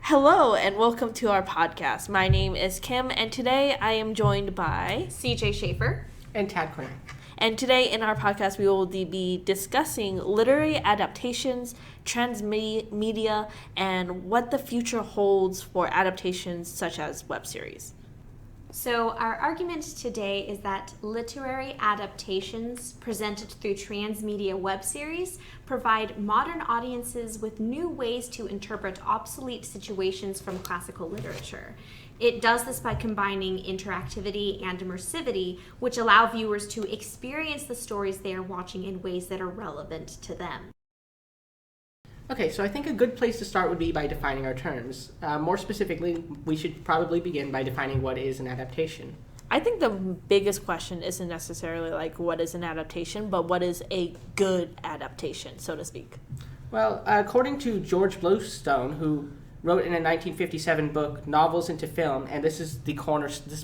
Hello and welcome to our podcast. My name is Kim and today I am joined by CJ Schaefer and Tad Cornell. And today in our podcast we will be discussing literary adaptations, transmedia, and what the future holds for adaptations such as web series. So our argument today is that literary adaptations presented through transmedia web series provide modern audiences with new ways to interpret obsolete situations from classical literature. It does this by combining interactivity and immersivity, which allow viewers to experience the stories they are watching in ways that are relevant to them. Okay, so I think a good place to start would be by defining our terms. More specifically, we should probably begin by defining what is an adaptation. I think the biggest question isn't necessarily like what is an adaptation, but what is a good adaptation, so to speak. Well, according to George Bluestone, who wrote in a 1957 book, Novels into Film, and this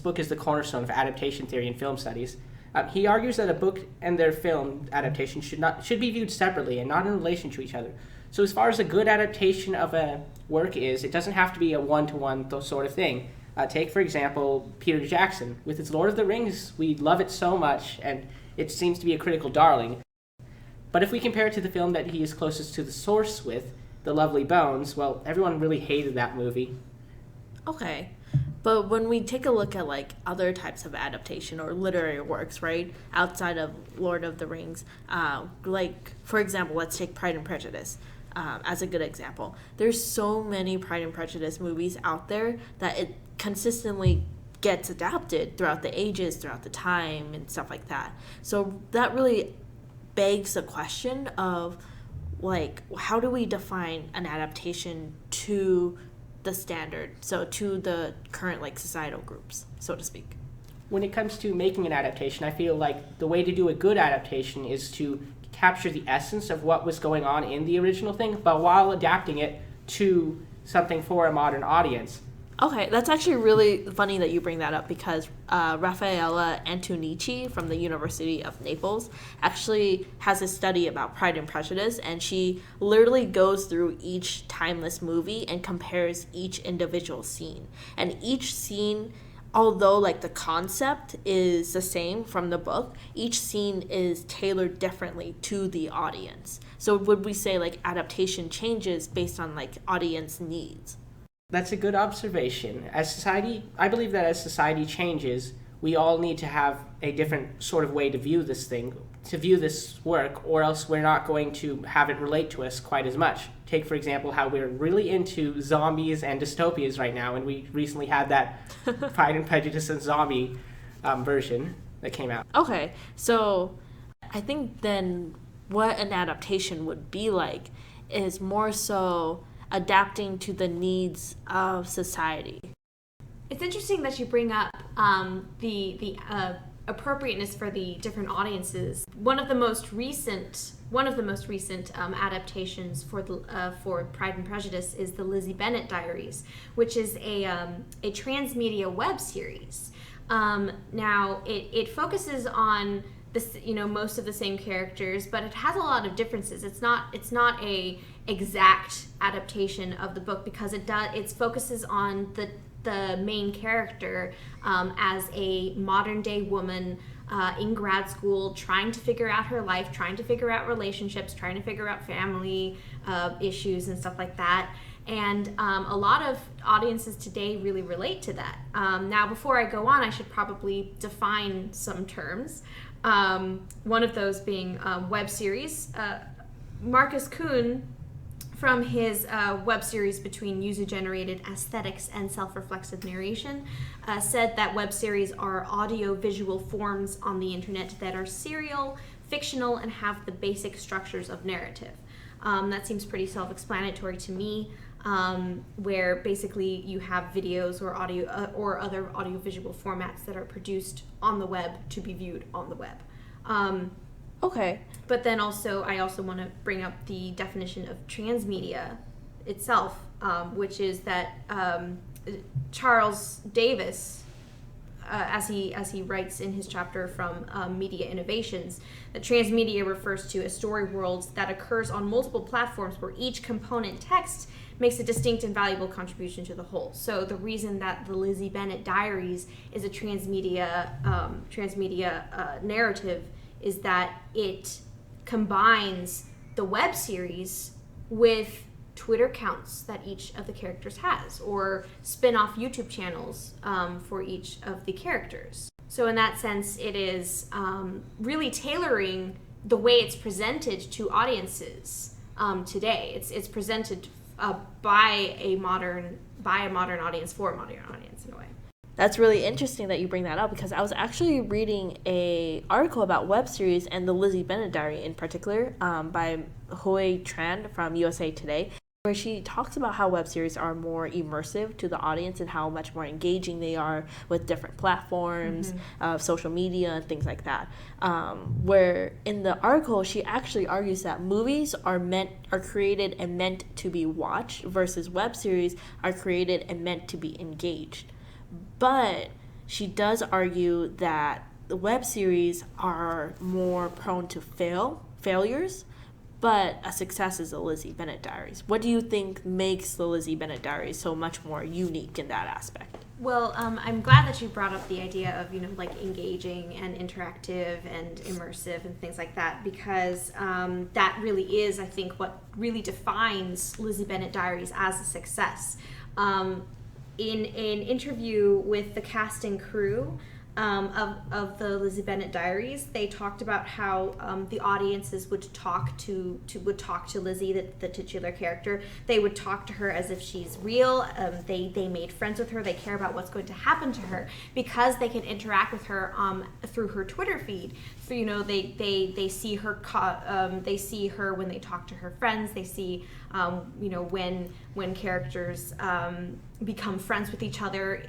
book is the cornerstone of adaptation theory in film studies. He argues that a book and their film adaptation should be viewed separately and not in relation to each other. So as far as a good adaptation of a work is, it doesn't have to be a one-to-one sort of thing. Take, for example, Peter Jackson. With his Lord of the Rings, we love it so much, and it seems to be a critical darling. But if we compare it to the film that he is closest to the source with, The Lovely Bones, well, everyone really hated that movie. Okay. But when we take a look at like other types of adaptation or literary works, right, outside of Lord of the Rings, like, for example, let's take Pride and Prejudice as a good example. There's so many Pride and Prejudice movies out there that it consistently gets adapted throughout the ages, throughout the time, and stuff like that. So that really begs the question of, like, how do we define an adaptation to the standard, so to the current like societal groups, so to speak? When it comes to making an adaptation, I feel like the way to do a good adaptation is to capture the essence of what was going on in the original thing, but while adapting it to something for a modern audience. Okay, that's actually really funny that you bring that up because Raffaella Antonici from the University of Naples actually has a study about Pride and Prejudice, and she literally goes through each timeless movie and compares each individual scene. And each scene, although like the concept is the same from the book, each scene is tailored differently to the audience. So would we say like adaptation changes based on like audience needs? That's a good observation. I believe that as society changes, we all need to have a different sort of way to view this work, or else we're not going to have it relate to us quite as much. Take, for example, how we're really into zombies and dystopias right now, and we recently had that Pride and Prejudice and zombie version that came out. Okay, so I think then what an adaptation would be like is more so adapting to the needs of society. It's interesting that you bring up the appropriateness for the different audiences. One of the most recent adaptations for Pride and Prejudice is the Lizzie Bennet Diaries, which is a transmedia web series. Now it focuses on this, most of the same characters, but it has a lot of differences. It's not a exact adaptation of the book because it focuses on the main character as a modern day woman in grad school, trying to figure out her life, trying to figure out relationships, trying to figure out family issues and stuff like that. And a lot of audiences today really relate to that. Now, before I go on, I should probably define some terms. One of those being web series. Marcus Kuhn, from his web series Between User-Generated Aesthetics and Self-Reflexive Narration, said that web series are audio-visual forms on the internet that are serial, fictional, and have the basic structures of narrative. That seems pretty self-explanatory to me, where basically you have videos or audio or other audio-visual formats that are produced on the web to be viewed on the web. Okay. But then also, I also want to bring up the definition of transmedia itself, which is that Charles Davis, as he writes in his chapter from Media Innovations, that transmedia refers to a story world that occurs on multiple platforms where each component text makes a distinct and valuable contribution to the whole. So the reason that the Lizzie Bennet Diaries is a transmedia narrative is that it combines the web series with Twitter accounts that each of the characters has, or spin-off YouTube channels for each of the characters. So in that sense, it is really tailoring the way it's presented to audiences today. It's presented by a modern audience for a modern audience in a way. That's really interesting that you bring that up, because I was actually reading a article about web series and the Lizzie Bennet Diary in particular by Hoi Tran from USA Today, where she talks about how web series are more immersive to the audience and how much more engaging they are with different platforms, social media, and things like that. Where in the article, she actually argues that movies are created and meant to be watched, versus web series are created and meant to be engaged. But she does argue that the web series are more prone to failures, but a success is the Lizzie Bennet Diaries. What do you think makes the Lizzie Bennet Diaries so much more unique in that aspect? Well, I'm glad that you brought up the idea of, like engaging and interactive and immersive and things like that, because that really is, I think, what really defines Lizzie Bennet Diaries as a success. In an interview with the cast and crew of the Lizzie Bennet Diaries, they talked about how the audiences would talk to Lizzie, the titular character. They would talk to her as if she's real. They made friends with her. They care about what's going to happen to her because they can interact with her through her Twitter feed. So, they see her. They see her when they talk to her friends. They see when characters become friends with each other.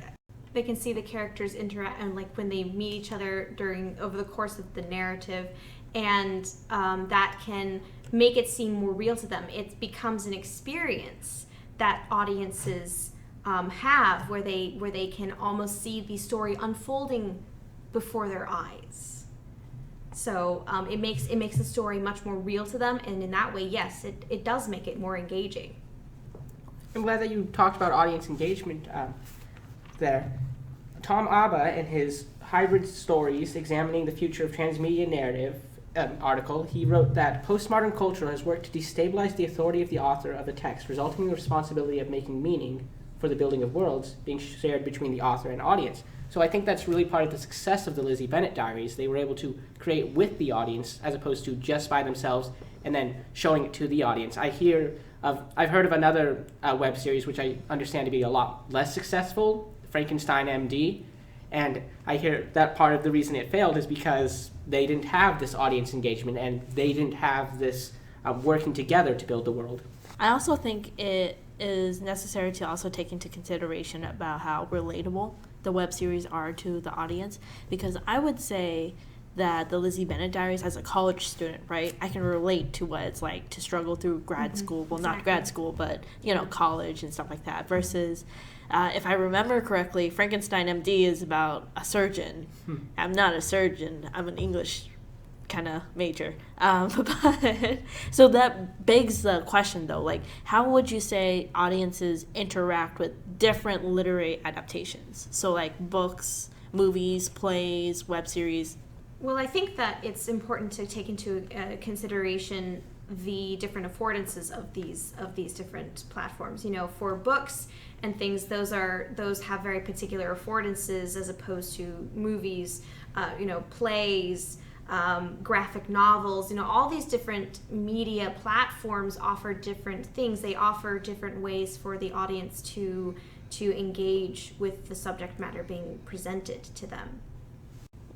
They can see the characters interact, and like when they meet each other over the course of the narrative, and that can make it seem more real to them. It becomes an experience that audiences have, where they can almost see the story unfolding before their eyes. So it makes the story much more real to them, and in that way, yes, it does make it more engaging. I'm glad that you talked about audience engagement there. Tom Abba, in his Hybrid Stories Examining the Future of Transmedia Narrative article, he wrote that postmodern culture has worked to destabilize the authority of the author of a text, resulting in the responsibility of making meaning for the building of worlds being shared between the author and audience. So I think that's really part of the success of the Lizzie Bennet Diaries. They were able to create with the audience as opposed to just by themselves and then showing it to the audience. I've heard of another web series which I understand to be a lot less successful, Frankenstein MD, and I hear that part of the reason it failed is because they didn't have this audience engagement and they didn't have this working together to build the world. I also think it is necessary to also take into consideration about how relatable the web series are to the audience, because I would say that the Lizzie Bennet Diaries, as a college student, right, I can relate to what it's like to struggle through grad school. Well, not grad school, but, college and stuff like that. Versus, if I remember correctly, Frankenstein MD is about a surgeon. I'm not a surgeon. I'm an English kind of major. So that begs the question, though, like, how would you say audiences interact with different literary adaptations? So, like, books, movies, plays, web series. Well, I think that it's important to take into consideration the different affordances of these different platforms. For books and things, those have very particular affordances as opposed to movies, plays, graphic novels. All these different media platforms offer different things. They offer different ways for the audience to engage with the subject matter being presented to them.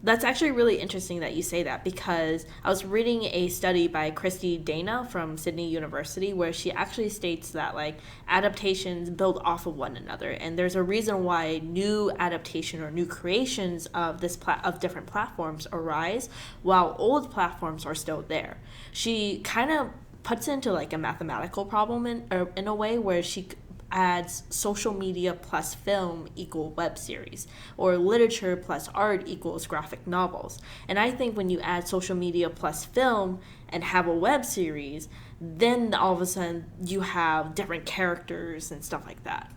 That's actually really interesting that you say that, because I was reading a study by Christy Dana from Sydney University where she actually states that like adaptations build off of one another, and there's a reason why new adaptation or new creations of of different platforms arise while old platforms are still there. She kind of puts into like a mathematical problem in a way where she adds social media plus film equal web series, or literature plus art equals graphic novels. And I think when you add social media plus film and have a web series, then all of a sudden you have different characters and stuff like that.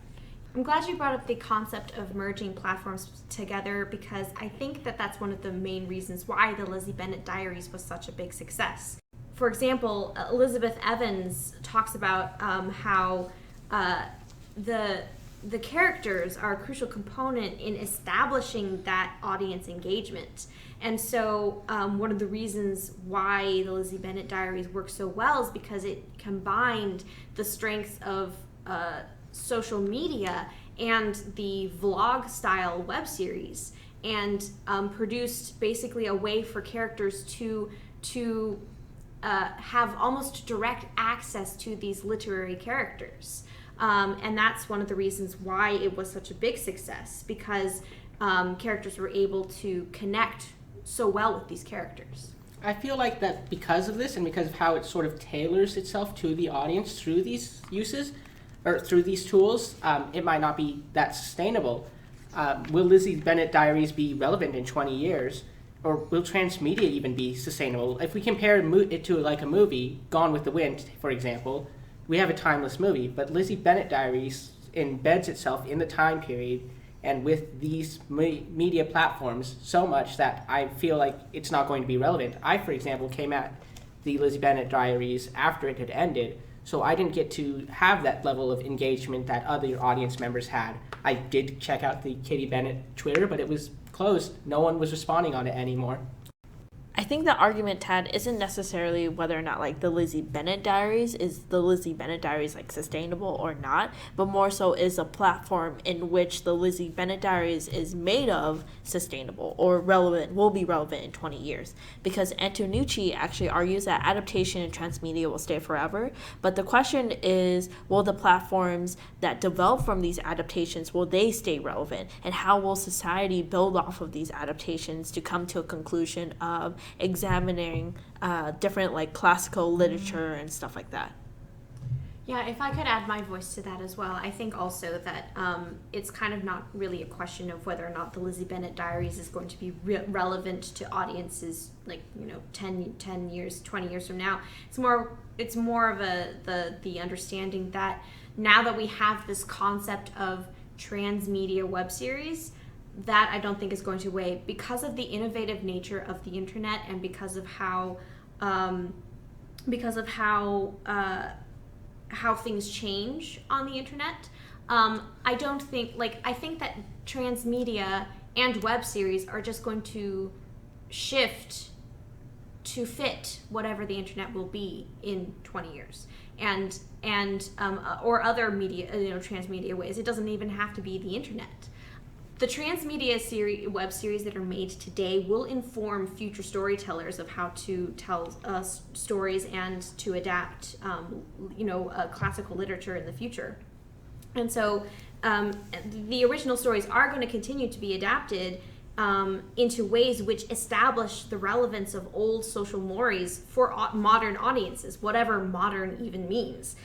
I'm glad you brought up the concept of merging platforms together, because I think that that's one of the main reasons why the Lizzie Bennet Diaries was such a big success. For example, Elizabeth Evans talks about how the characters are a crucial component in establishing that audience engagement. And so one of the reasons why the Lizzie Bennet Diaries work so well is because it combined the strengths of social media and the vlog style web series, and produced basically a way for characters to have almost direct access to these literary characters. And that's one of the reasons why it was such a big success, because characters were able to connect so well with these characters. I feel like that because of this and because of how it sort of tailors itself to the audience through these uses, or through these tools, it might not be that sustainable. Will Lizzie Bennet Diaries be relevant in 20 years? Or will transmedia even be sustainable? If we compare it to like a movie, Gone with the Wind, for example, we have a timeless movie, but Lizzie Bennet Diaries embeds itself in the time period and with these media platforms so much that I feel like it's not going to be relevant. I, for example, came at the Lizzie Bennet Diaries after it had ended, so I didn't get to have that level of engagement that other audience members had. I did check out the Kitty Bennett Twitter, but it was closed. No one was responding on it anymore. I think the argument, Tad, isn't necessarily whether or not like the Lizzie Bennet Diaries like sustainable or not, but more so is a platform in which the Lizzie Bennet Diaries is made of sustainable or relevant, will be relevant in 20 years. Because Antonucci actually argues that adaptation and transmedia will stay forever, but the question is, will the platforms that develop from these adaptations, will they stay relevant? And how will society build off of these adaptations to come to a conclusion of examining different like classical literature and stuff like that? Yeah, if I could add my voice to that as well, I think also that it's kind of not really a question of whether or not the Lizzie Bennet Diaries is going to be relevant to audiences like 10 years, 20 years from now. It's more of the understanding that now that we have this concept of transmedia web series, that I don't think is going to weigh because of the innovative nature of the internet and because of how things change on the internet. I think that transmedia and web series are just going to shift to fit whatever the internet will be in 20 years. Or other media, transmedia ways. It doesn't even have to be the internet. The transmedia web series that are made today will inform future storytellers of how to tell stories and to adapt, classical literature in the future. And so the original stories are going to continue to be adapted into ways which establish the relevance of old social mores for modern audiences, whatever modern even means.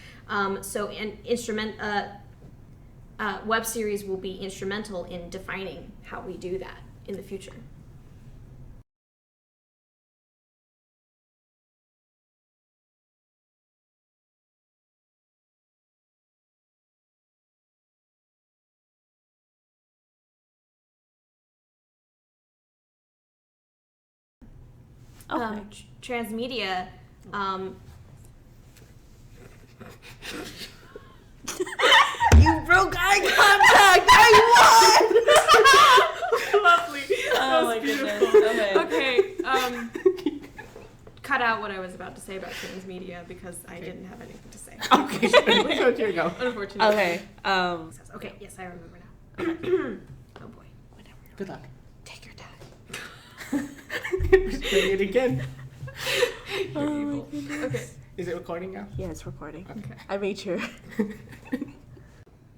Web series will be instrumental in defining how we do that in the future. Okay. Transmedia. You broke eye contact! I won! Lovely. Oh my goodness. Okay. Cut out what I was about to say about transmedia because I didn't have anything to say. Okay, so here you go. Unfortunately. Okay. Okay, yes, I remember now. Okay. Oh boy. Whatever. Good luck. Take your time. We're doing it again. Oh my goodness. Okay. Is it recording now? Yeah, it's recording. Okay. I made sure.